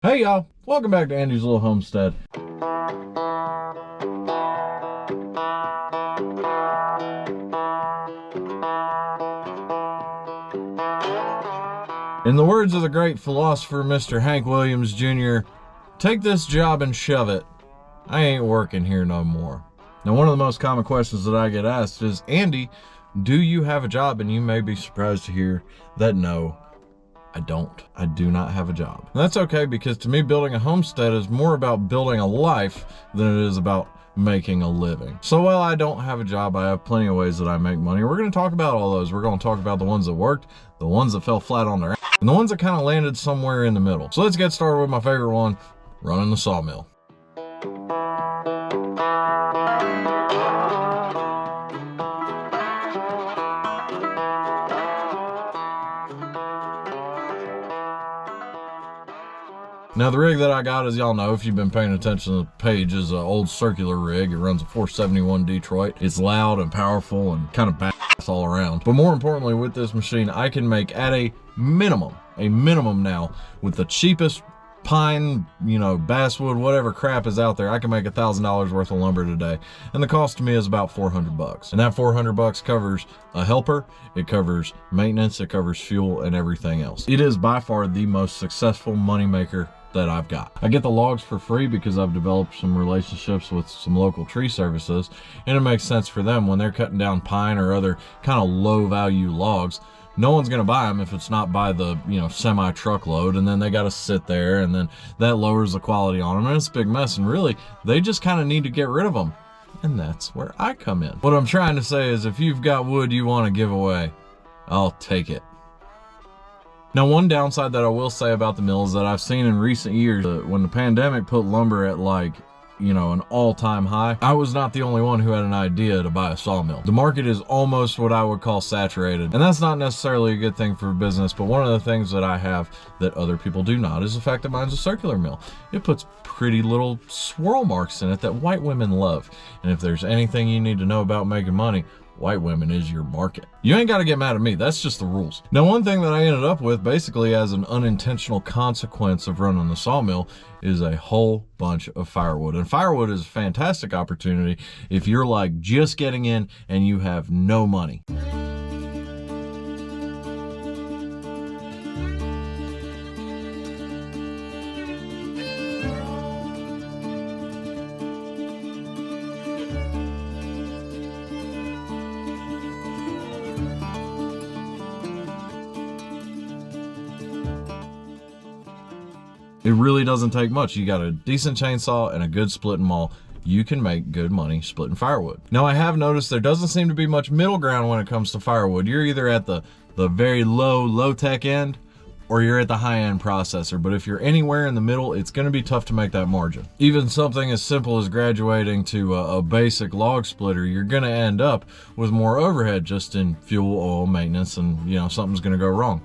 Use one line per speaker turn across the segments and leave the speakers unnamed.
Hey y'all, welcome back to Andy's Little Homestead. In the words of the great philosopher Mr. Hank Williams Jr., take this job and shove it. I ain't working here no more. Now, one of the most common questions that I get asked is, Andy, do you have a job? And you may be surprised to hear that no, I don't. I do not have a job. And that's okay, because to me, building a homestead is more about building a life than it is about making a living. So while I don't have a job, I have plenty of ways that I make money. We're going to talk about all those. We're going to talk about the ones that worked, the ones that fell flat on their ass, and the ones that kind of landed somewhere in the middle. So let's get started with my favorite one, running the sawmill. Now, the rig that I got, as y'all know, if you've been paying attention to the page, is an old circular rig. It runs a 471 Detroit. It's loud and powerful and kind of badass all around. But more importantly, with this machine, I can make at a minimum now, with the cheapest pine, basswood, whatever crap is out there, I can make $1,000 worth of lumber today. And the cost to me is about $400. And that $400 covers a helper, it covers maintenance, it covers fuel, and everything else. It is by far the most successful moneymaker that I've got. I get the logs for free because I've developed some relationships with some local tree services, and it makes sense for them when they're cutting down pine or other kind of low value logs. No one's gonna buy them if it's not by the semi truckload, and then they got to sit there, and then that lowers the quality on them, and it's a big mess. And really, they just kind of need to get rid of them, and that's where I come in. What I'm trying to say is, if you've got wood you want to give away, I'll take it. Now, one downside that I will say about the mill is that I've seen in recent years, when the pandemic put lumber at an all-time high, I was not the only one who had an idea to buy a sawmill. The market is almost what I would call saturated, and that's not necessarily a good thing for business, but one of the things that I have that other people do not is the fact that mine's a circular mill. It puts pretty little swirl marks in it that white women love, and if there's anything you need to know about making money, white women is your market. You ain't got to get mad at me, that's just the rules. Now, one thing that I ended up with, basically as an unintentional consequence of running the sawmill, is a whole bunch of firewood. And firewood is a fantastic opportunity if you're like just getting in and you have no money. It really doesn't take much. You got a decent chainsaw and a good splitting maul. You can make good money splitting firewood. Now, I have noticed there doesn't seem to be much middle ground when it comes to firewood. You're either at the very low-tech end, or you're at the high-end processor. But if you're anywhere in the middle, it's going to be tough to make that margin. Even something as simple as graduating to a basic log splitter, you're going to end up with more overhead just in fuel, oil, maintenance, and something's going to go wrong.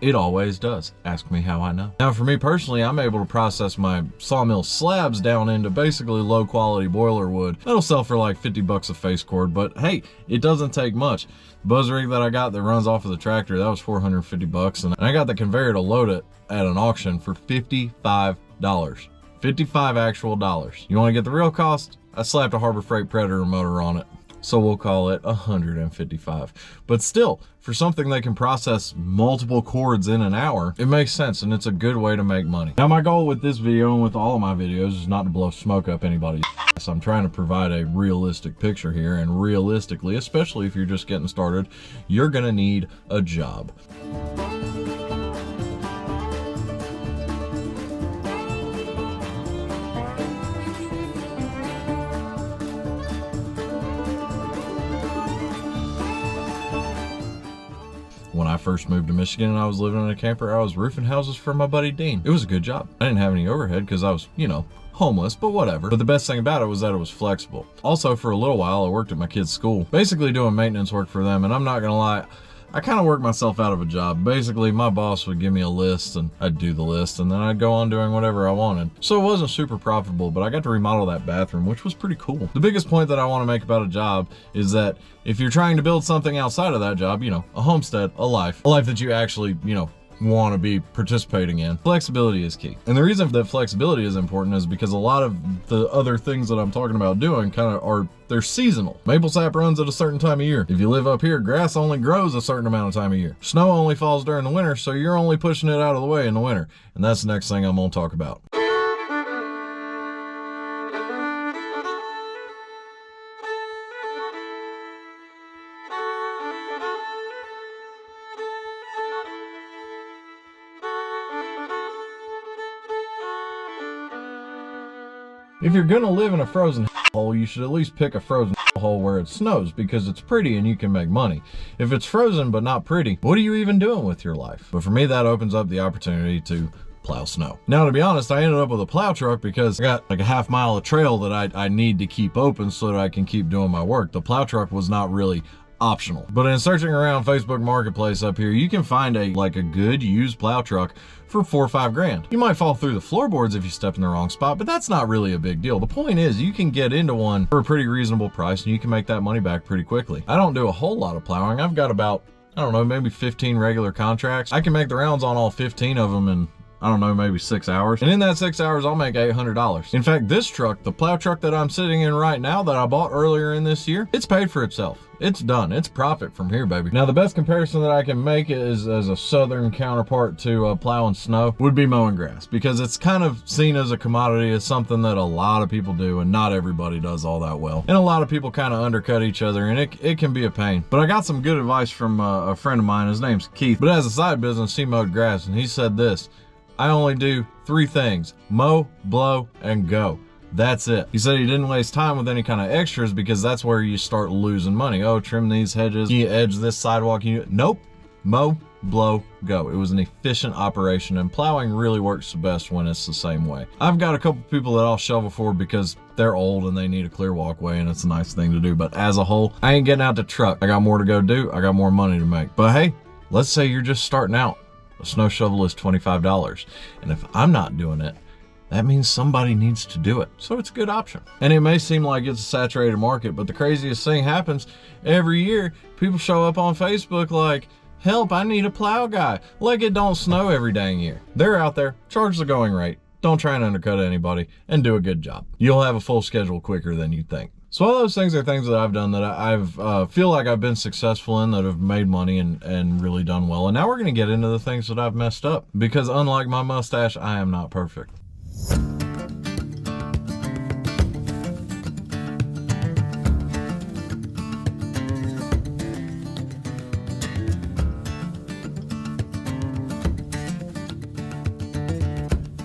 It always does. Ask me how I know. Now, for me personally, I'm able to process my sawmill slabs down into basically low quality boiler wood. That'll sell for like 50 bucks a face cord, but hey, it doesn't take much. The buzz rig that I got that runs off of the tractor, that was 450 bucks, and I got the conveyor to load it at an auction for $55. 55 actual dollars. You want to get the real cost? I slapped a Harbor Freight Predator motor on it, so we'll call it 155. But still, for something that can process multiple cords in an hour, it makes sense, and it's a good way to make money. Now, my goal with this video and with all of my videos is not to blow smoke up anybody's ass. I'm trying to provide a realistic picture here, and realistically, especially if you're just getting started, you're gonna need a job. When I first moved to Michigan and I was living in a camper, I was roofing houses for my buddy Dean. It was a good job. I didn't have any overhead because I was, homeless, but whatever. But the best thing about it was that it was flexible. Also, for a little while, I worked at my kids' school, basically doing maintenance work for them. And I'm not gonna lie, I kind of worked myself out of a job. Basically, my boss would give me a list and I'd do the list, and then I'd go on doing whatever I wanted. So it wasn't super profitable, but I got to remodel that bathroom, which was pretty cool. The biggest point that I want to make about a job is that if you're trying to build something outside of that job, a homestead, a life that you actually, want to be participating in. Flexibility is key. And the reason that flexibility is important is because a lot of the other things that I'm talking about doing they're seasonal. Maple sap runs at a certain time of year. If you live up here, grass only grows a certain amount of time of year. Snow only falls during the winter, so you're only pushing it out of the way in the winter. And that's the next thing I'm gonna talk about. If you're gonna live in a frozen hole, you should at least pick a frozen hole where it snows, because it's pretty and you can make money. If it's frozen but not pretty, what are you even doing with your life? But for me, that opens up the opportunity to plow snow. Now, to be honest, I ended up with a plow truck because I got like a half mile of trail that I need to keep open so that I can keep doing my work. The plow truck was not really optional. But in searching around Facebook Marketplace up here, you can find a good used plow truck for $4 or $5 grand. You might fall through the floorboards if you step in the wrong spot, but that's not really a big deal. The point is, you can get into one for a pretty reasonable price and you can make that money back pretty quickly. I don't do a whole lot of plowing. I've got about, I don't know, maybe 15 regular contracts. I can make the rounds on all 15 of them in, I don't know, maybe 6 hours. And in that 6 hours, I'll make $800. In fact, this truck, the plow truck that I'm sitting in right now that I bought earlier in this year, it's paid for itself. It's done. It's profit from here, baby. Now, the best comparison that I can make is as a southern counterpart to plowing snow would be mowing grass, because it's kind of seen as a commodity, as something that a lot of people do and not everybody does all that well. And a lot of people kind of undercut each other, and it can be a pain. But I got some good advice from a friend of mine. His name's Keith, but as a side business, he mowed grass, and he said this: I only do 3 things: mow, blow, and go. That's it. He said he didn't waste time with any kind of extras, because that's where you start losing money. Oh, trim these hedges, you edge this sidewalk. Nope. Mow, blow, go. It was an efficient operation, and plowing really works the best when it's the same way. I've got a couple people that I'll shovel for because they're old and they need a clear walkway, and it's a nice thing to do. But as a whole, I ain't getting out the truck. I got more to go do. I got more money to make. But hey, let's say you're just starting out. A snow shovel is $25. And if I'm not doing it, that means somebody needs to do it. So it's a good option. And it may seem like it's a saturated market, but the craziest thing happens every year. People show up on Facebook like, help, I need a plow guy. Like it don't snow every dang year. They're out there, charge the going rate. Don't try and undercut anybody, and do a good job. You'll have a full schedule quicker than you think. So all those things are things that I've done that I've feel like I've been successful in, that have made money and really done well. And now we're gonna get into the things that I've messed up, because unlike my mustache, I am not perfect.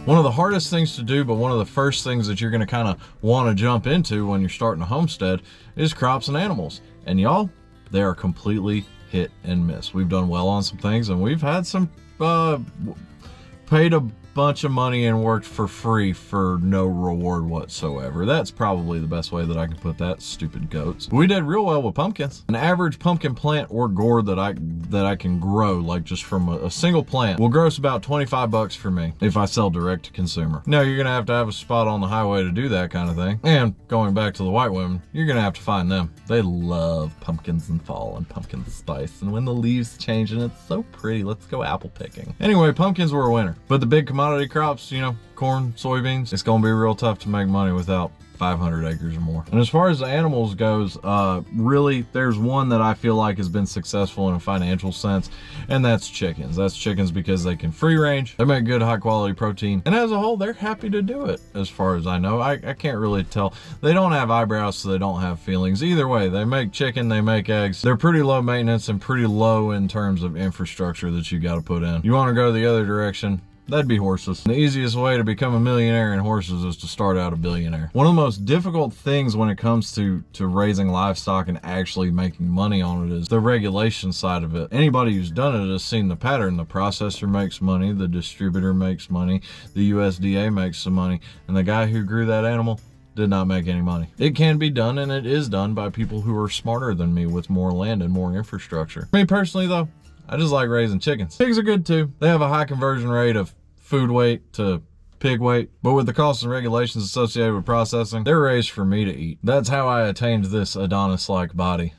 One of the hardest things to do, but one of the first things that you're going to kind of want to jump into when you're starting a homestead, is crops and animals. And y'all, they are completely hit and miss. We've done well on some things, and we've had some paid a bunch of money and worked for free for no reward whatsoever. That's probably the best way that I can put that. Stupid goats. We did real well with pumpkins. An average pumpkin plant or gourd that I can grow, like just from a single plant, will gross about 25 bucks for me if I sell direct to consumer. Now, you're gonna have to have a spot on the highway to do that kind of thing. And going back to the white women, you're gonna have to find them. They love pumpkins in fall and pumpkin spice, and when the leaves change, and it's so pretty. Let's go apple picking. Anyway, pumpkins were a winner, but the big commodity crops, you know, corn, soybeans, it's gonna be real tough to make money without 500 acres or more. And as far as the animals goes, really, there's one that I feel like has been successful in a financial sense, and that's chickens. That's chickens because they can free range, they make good high quality protein, and as a whole, they're happy to do it. As far as I know, I can't really tell. They don't have eyebrows, so they don't have feelings. Either way, they make chicken, they make eggs. They're pretty low maintenance and pretty low in terms of infrastructure that you got to put in. You want to go the other direction, that'd be horses. The easiest way to become a millionaire in horses is to start out a billionaire. One of the most difficult things when it comes to raising livestock and actually making money on it is the regulation side of it. Anybody who's done it has seen the pattern. The processor makes money, the distributor makes money, the USDA makes some money, and the guy who grew that animal did not make any money. It can be done, and it is done by people who are smarter than me with more land and more infrastructure. Me personally though, I just like raising chickens. Pigs are good too. They have a high conversion rate of food weight to pig weight, but with the costs and regulations associated with processing, they're raised for me to eat. That's how I attained this Adonis-like body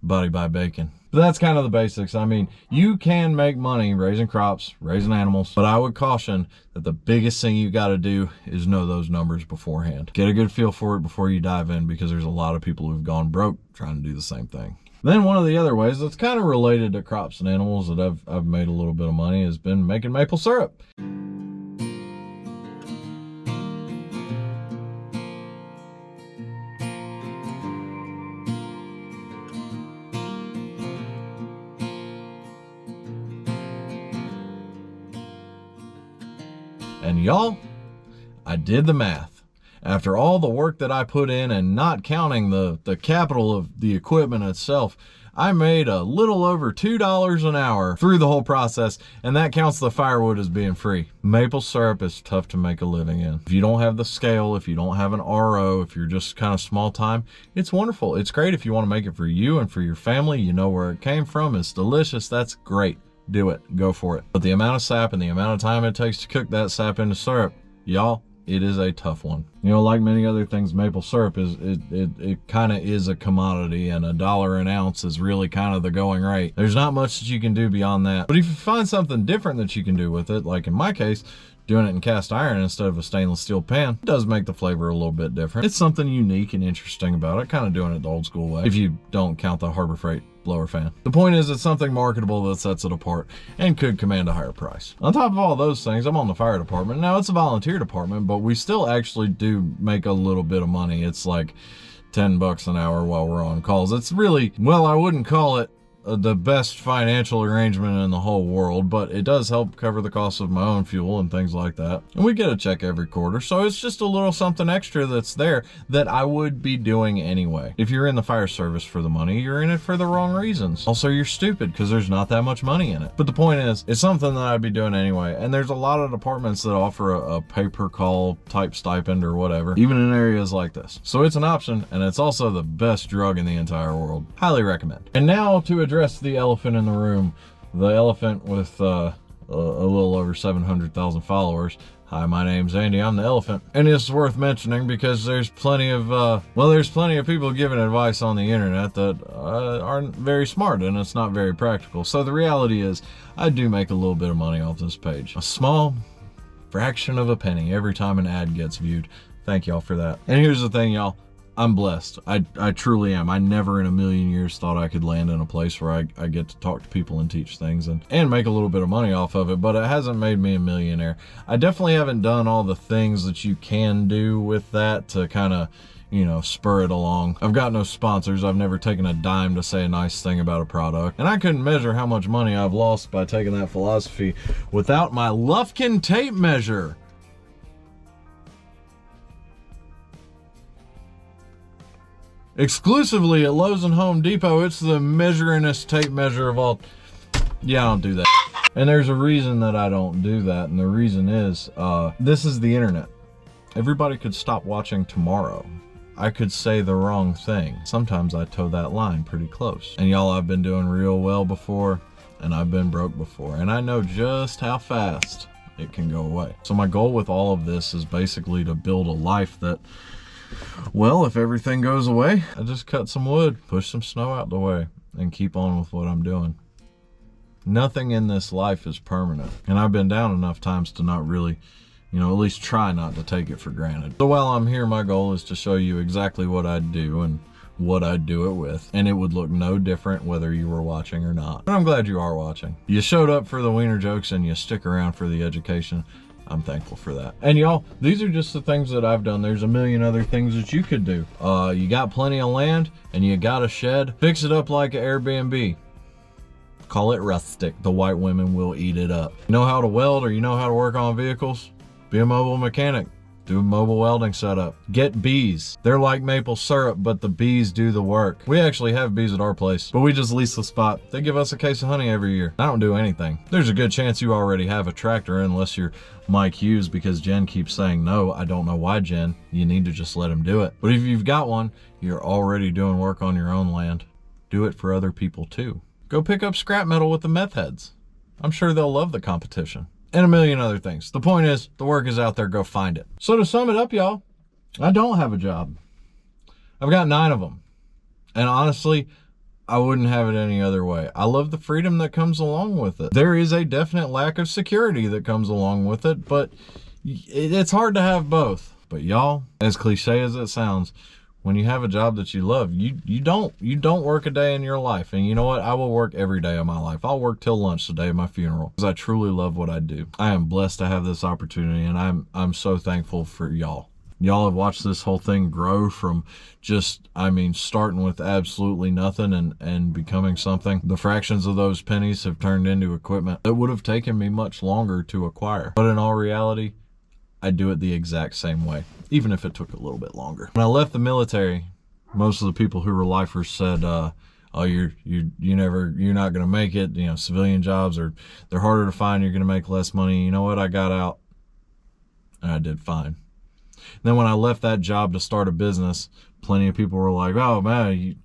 by bacon. But that's kind of the basics. I mean, you can make money raising crops, raising animals, but I would caution that the biggest thing you got to do is know those numbers beforehand. Get a good feel for it before you dive in, because there's a lot of people who've gone broke trying to do the same thing. Then one of the other ways that's kind of related to crops and animals that I've made a little bit of money has been making maple syrup. And y'all, I did the math. After all the work that I put in, and not counting the capital of the equipment itself, I made a little over $2 an hour through the whole process, and that counts the firewood as being free. Maple syrup is tough to make a living in. If you don't have the scale, if you don't have an RO, if you're just kind of small time, it's wonderful. It's great if you want to make it for you and for your family. You know where it came from. It's delicious. That's great. Do it. Go for it. But the amount of sap and the amount of time it takes to cook that sap into syrup, y'all, it is a tough one. You know, like many other things, maple syrup is it kind of is a commodity, and $1 an ounce is really kind of the going rate. There's not much that you can do beyond that. But if you find something different that you can do with it, like in my case, doing it in cast iron instead of a stainless steel pan, it does make the flavor a little bit different. It's something unique and interesting about it, kind of doing it the old school way, if you don't count the Harbor Freight blower fan. The point is, it's something marketable that sets it apart and could command a higher price. On top of all those things, I'm on the fire department. Now, it's a volunteer department, but we still actually do make a little bit of money. It's like $10 an hour while we're on calls. It's really, well, I wouldn't call it the best financial arrangement in the whole world, but it does help cover the cost of my own fuel and things like that. And we get a check every quarter, so it's just a little something extra that's there that I would be doing anyway. If you're in the fire service for the money, you're in it for the wrong reasons. Also, you're stupid because there's not that much money in it. But the point is, it's something that I'd be doing anyway. And there's a lot of departments that offer a pay-per-call type stipend or whatever, even in areas like this. So it's an option, and it's also the best drug in the entire world. Highly recommend. And now to address the elephant in the room, the elephant with a little over 700,000 followers. Hi, my name's Andy. I'm the elephant, and it's worth mentioning because there's plenty of people giving advice on the internet that aren't very smart, and it's not very practical. So the reality is, I do make a little bit of money off this page, a small fraction of a penny every time an ad gets viewed. Thank y'all for that. And here's the thing, y'all. I'm blessed. I truly am. I never in a million years thought I could land in a place where I get to talk to people and teach things and make a little bit of money off of it, but it hasn't made me a millionaire. I definitely haven't done all the things that you can do with that to kind of, you know, spur it along. I've got no sponsors. I've never taken a dime to say a nice thing about a product. And I couldn't measure how much money I've lost by taking that philosophy without my Lufkin tape measure. Exclusively at Lowe's and Home Depot. It's the measuringest tape measure of all. Yeah, I don't do that. And there's a reason that I don't do that. And the reason is, this is the internet. Everybody could stop watching tomorrow. I could say the wrong thing. Sometimes I toe that line pretty close. And y'all, I've been doing real well before, and I've been broke before. And I know just how fast it can go away. So my goal with all of this is basically to build a life that, well, if everything goes away, I just cut some wood, push some snow out the way, and keep on with what I'm doing. Nothing in this life is permanent. And I've been down enough times to not really, you know, at least try not to take it for granted. So while I'm here, my goal is to show you exactly what I do and what I'd do it with. And it would look no different whether you were watching or not. And I'm glad you are watching. You showed up for the wiener jokes and you stick around for the education. I'm thankful for that. And y'all, these are just the things that I've done. There's a million other things that you could do. You got plenty of land and you got a shed. Fix it up like an Airbnb. Call it rustic. The white women will eat it up. You know how to weld or you know how to work on vehicles? Be a mobile mechanic. Do a mobile welding setup. Get bees. They're like maple syrup, but the bees do the work. We actually have bees at our place, but we just lease the spot. They give us a case of honey every year. I don't do anything. There's a good chance you already have a tractor unless you're Mike Hughes, because Jen keeps saying no. I don't know why, Jen. You need to just let him do it. But if you've got one, you're already doing work on your own land. Do it for other people too. Go pick up scrap metal with the meth heads. I'm sure they'll love the competition. And a million other things. The point is, the work is out there, go find it. So to sum it up, y'all, I don't have a job. I've got 9 of them. And honestly, I wouldn't have it any other way. I love the freedom that comes along with it. There is a definite lack of security that comes along with it, but it's hard to have both. But y'all, as cliche as it sounds, when you have a job that you love, you don't work a day in your life. And you know what? I will work every day of my life. I'll work till lunch the day of my funeral because I truly love what I do. I am blessed to have this opportunity, and I'm so thankful for y'all. Y'all have watched this whole thing grow from just, I mean, starting with absolutely nothing and becoming something. The fractions of those pennies have turned into equipment that would have taken me much longer to acquire. But in all reality, I do it the exact same way, even if it took a little bit longer. When I left the military, most of the people who were lifers said, oh, you're not gonna make it. You know, civilian jobs they're harder to find. You're gonna make less money. You know what? I got out and I did fine. Then when I left that job to start a business, plenty of people were like, oh man, you're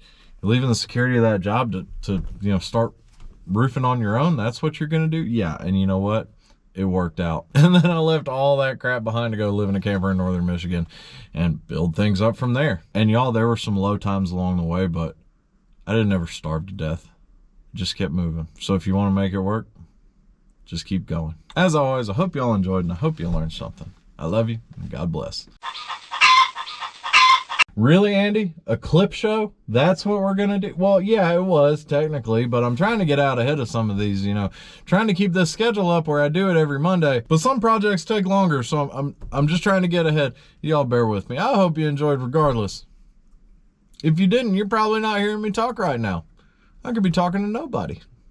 leaving the security of that job to start roofing on your own? That's what you're gonna do? Yeah. And you know what? It worked out. And then I left all that crap behind to go live in a camper in northern Michigan and build things up from there. And y'all, there were some low times along the way, but I didn't ever starve to death. Just kept moving. So if you want to make it work, just keep going. As always, I hope y'all enjoyed and I hope you learned something. I love you, and God bless. Really, Andy? A clip show? That's what we're going to do? Well, yeah, it was, technically, but I'm trying to get out ahead of some of these, trying to keep this schedule up where I do it every Monday. But some projects take longer, so I'm just trying to get ahead. Y'all bear with me. I hope you enjoyed regardless. If you didn't, you're probably not hearing me talk right now. I could be talking to nobody.